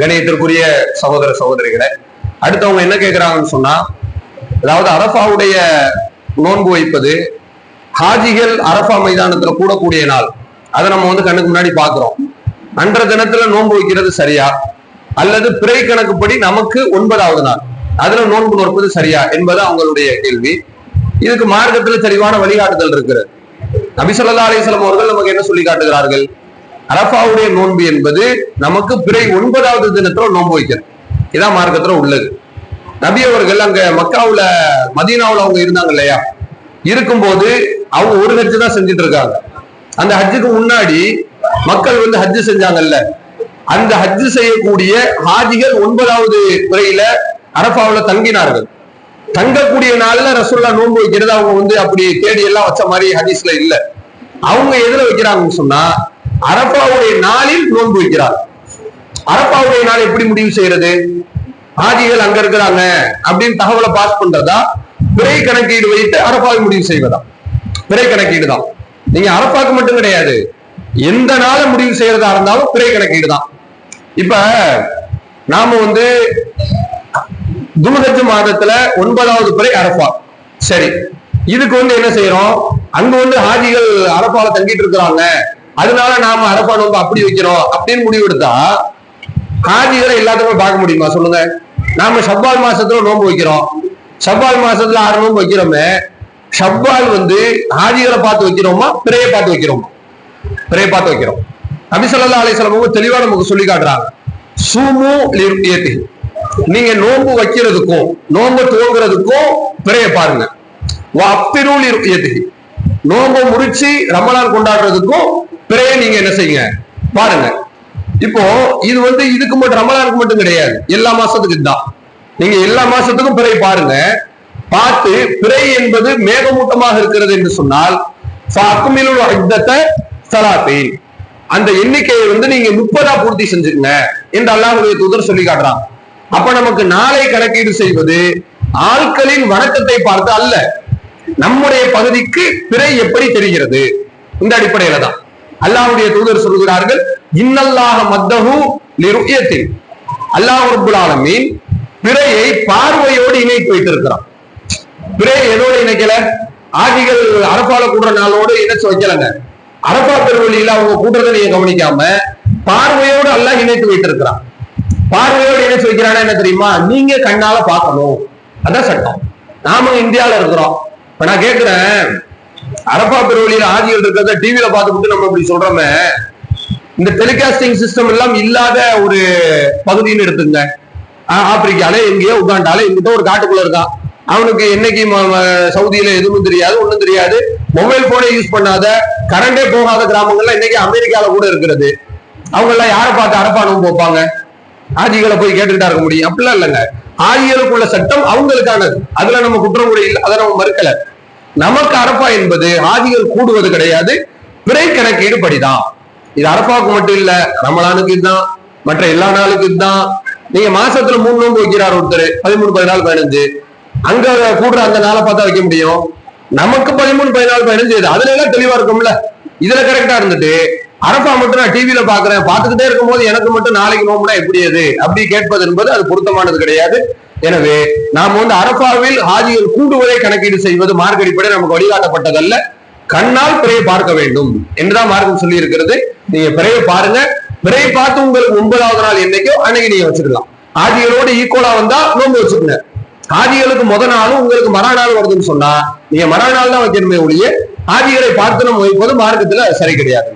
கணியத்திற்குரிய சகோதர சகோதரிகளை அடுத்தவங்க என்ன கேட்கிறாங்கன்னு சொன்னா, அதாவது அரஃபாவுடைய நோன்பு வைப்பது ஹாஜிகள் அரஃபா மைதானத்துல கூடக்கூடிய நாள், அதை நம்ம கண்ணுக்கு முன்னாடி பாக்குறோம். அன்ற தினத்துல நோன்பு வைக்கிறது சரியா, அல்லது பிறை கணக்குப்படி நமக்கு 9வது நாள் அதுல நோன்பு நோற்பது சரியா என்பது அவங்களுடைய கேள்வி. இதுக்கு மார்க்கத்துல தெளிவான வழிகாட்டுதல் இருக்கிறது. நபி ஸல்லல்லாஹு அலைஹி வஸல்லம் அவர்கள் நமக்கு என்ன சொல்லி காட்டுகிறார்கள்? அரஃபாவுடைய நோன்பு என்பது நமக்கு பிறை 9வது தினத்துல நோன்பு வைக்கிறது. இதான் மார்க்கத்துல உள்ளது. நபி அவர்கள் அங்க மக்காவுல மதீனாவுல அவங்க இருந்தாங்க இல்லையா, இருக்கும்போது அவங்க ஒரு ஹஜ்ஜு தான் செஞ்சுட்டு இருக்காங்க. அந்த ஹஜ்ஜுக்கு முன்னாடி மக்கள் ஹஜ்ஜு செஞ்சாங்கல்ல, அந்த ஹஜ்ஜு செய்யக்கூடிய ஹாஜிகள் 9வது பிறையில அரஃபாவுல தங்கினார்கள். தங்கக்கூடிய நாள்ல ரசூலுல்லாஹ் நோன்பு வைக்கிறது அவங்க அப்படி தேடி எல்லாம் வச்ச மாதிரி ஹதீஸ்ல இல்ல. அவங்க எதுல வைக்கிறாங்கன்னு சொன்னா, அரஃபாவுடைய நாளில் நோன்பு வைக்கிறார். அரஃபாவுடைய நாள் எப்படி முடிவு செய்யறது? ஹாஜிகள் அங்க இருக்கிறாங்க அப்படின்னு தகவலை பாஸ் பண்றதா, பிறை கணக்கீடு வைத்து அரஃபாவை முடிவு செய்வதா? பிறை கணக்கீடு தான். நீங்க அரஃபாக்கு மட்டும் கிடையாது, எந்த நாள முடிவு செய்யறதா இருந்தாலும் பிறை கணக்கீடு தான். இப்ப நாம துல்ஹஜ் மாதத்துல 9வது பிறை அரஃபா, சரி, இதுக்கு என்ன செய்யறோம்? அங்க ஹாஜிகள் அரஃபால தங்கிட்டு இருக்கிறாங்க, அதனால நாம அரஃபா நோன்பு அப்படி வைக்கிறோம் அப்படின்னு முடிவெடுத்தா ஹாஜிகளை எல்லாத்துக்குமே பார்க்க முடியுமா சொல்லுங்க? நாம ஷவ்வால் மாசத்துல நோன்பு வைக்கிறோம், ஷவ்வால் மாசத்துல 6 நோன்பு வைக்கிறோமே, ஷவ்வால் ஹாஜிகளை பார்த்து வைக்கிறோமா, பிறையை பார்த்து வைக்கிறோமா? பிறையை பார்த்து வைக்கிறோம். நபி ஸல்லல்லாஹு அலைஹி வஸல்லம் தெளிவா நமக்கு சொல்லி காட்டுறாங்க, சூமு லிருயதி, நீங்க நோன்பு வைக்கிறதுக்கும் நோன்பு துவங்குறதுக்கும் பிறைய பாருங்க. வஅஃபிரு லிருயதி, நோன்பு முறிச்சு ரமலான் கொண்டாடுறதுக்கும் பிறைய நீங்க என்ன செய்யுங்க, பாருங்க. இப்போ இது இதுக்கு மட்டும் ரமலானுக்கு மட்டும் கிடையாது, எல்லா மாசத்துக்கு தான். நீங்க எல்லா மாசத்துக்கும் பிறை பாருங்க. பார்த்து பிறை என்பது மேகமூட்டமாக இருக்கிறது என்று சொன்னால் அந்த எண்ணிக்கையை நீங்க 30ஆ பூர்த்தி செஞ்சுக்கங்க என்று அல்லாஹ்வுடைய தூதர் சொல்லி காட்டுறாங்க. அப்ப நமக்கு நாளை கணக்கீடு செய்வது ஆட்களின் வணக்கத்தை பார்த்து அல்ல, நம்முடைய பகுதிக்கு பிறை எப்படி தெரிகிறது இந்த அடிப்படையில தான். அல்லாஹ்வுடைய தூதர் சொல்கிறார்கள், இன்னல்லாஹ மத்தஹு லிருயத்தி, அல்லாஹ் ரப்பல் ஆலமீன் பிறையை பார்வையோடு இணைத்து வைத்திருக்கிறான். பிறையை எதோடு இணைக்கல? ஆஜிகள் அரஃபால கூடுற நாளோடு இணைச்சு வைக்கலங்க. அரஃபா பெருவெளியில அவங்க கூட்டுறதை நீங்க கவனிக்காம பார்வையோடு அல்லாஹ் இணைத்து வைத்திருக்கிறான். பார்வையோடு இணைச்சு வைக்கிறானா என்ன தெரியுமா? நீங்க கண்ணால பார்க்கணும், அதான் சட்டம். நாம இந்தியாவில இருக்கிறோம். இப்ப நான் கேட்கிறேன், அரஃபா பெருவெளியில ஆஜிகள் இருக்கிறத டிவியில பார்த்துக்கிட்டு நம்ம இப்படி சொல்றோமே, இந்த டெலிகாஸ்டிங் சிஸ்டம் எல்லாம் இல்லாத ஒரு பகுதின்னு எடுத்துங்க. ஆப்பிரிக்கால எங்கேயோ உகாண்டால எங்கிட்ட ஒரு காட்டுக்குள்ள இருக்கான். அவனுக்கு என்னைக்கு சவுதியில எதுவும் தெரியாது, ஒண்ணும் தெரியாது, மொபைல் போனே யூஸ் பண்ணாத, கரண்டே போகாத கிராமங்கள்லாம் இன்னைக்கு அமெரிக்கால கூட இருக்கிறது. அவங்க எல்லாம் யாரை பார்த்து அரஃபா நோன்பு வைப்பாங்க? ஆஜிகளை போய் கேட்டுக்கிட்டா இருக்க முடியும்? அப்படிலாம் இல்லைங்க. ஆஜிகளுக்குள்ள சட்டம் அவங்களுக்கானது, அதுல நம்ம குற்றம் கூட இல்லை, அதை நம்ம மறுக்கல. நமக்கு அரஃபா என்பது ஆஜிகள் கூடுவது கிடையாது, பிறை கணக்கீடு படிதான். இது அரஃபாவுக்கு மட்டும் இல்ல, ரமலானுக்கு இதுதான், மற்ற எல்லா நாளுக்கு இதுதான். நீங்க மாசத்துல 3 நோன்பு வைக்கிறார் ஒருத்தர், 13, 14, 15, அங்க கூடுற அந்த நாளை பார்த்தா வைக்க முடியும்? நமக்கு 13, 14, 15 அதுல எல்லாம் தெளிவா இருக்கும்ல. இதுல கரெக்டா இருந்துட்டு அரஃபா மட்டும் நான் டிவியில பாக்குறேன், பார்த்துக்கிட்டே இருக்கும் போது எனக்கு மட்டும் நாளைக்கு நோம்புனா எப்படி அது அப்படி கேட்பது என்பது அது பொருத்தமானது கிடையாது. எனவே நாம அரஃபாவில் ஹாஜிகள் கூடுவதை கணக்கீடு செய்வது மார்க்க அடிப்படை நமக்கு வழிகாட்டப்பட்டதல்ல. கண்ணால் பிறையை பார்க்க வேண்டும் என்றுதான் மார்க்கம் சொல்லி இருக்கிறது. நீங்க பிறையை பாருங்க, பிறையை பார்த்து உங்களுக்கு 9வது நாள் என்னைக்கோ அன்னைக்கு நீங்க வச்சுக்கலாம். ஹாஜிகளோடு ஈக்குவலா வந்தா நோன்பு வச்சுக்கோங்க. ஹாஜிகளுக்கு முதல் நாளும் உங்களுக்கு மறுநாள் வருதுன்னு சொன்னா நீங்க மறுநாள் தான் வைக்கணுமே ஒழிய ஹாஜிகளை பார்த்து நம்ம வைப்பது மார்க்கத்துல சரி கிடையாது.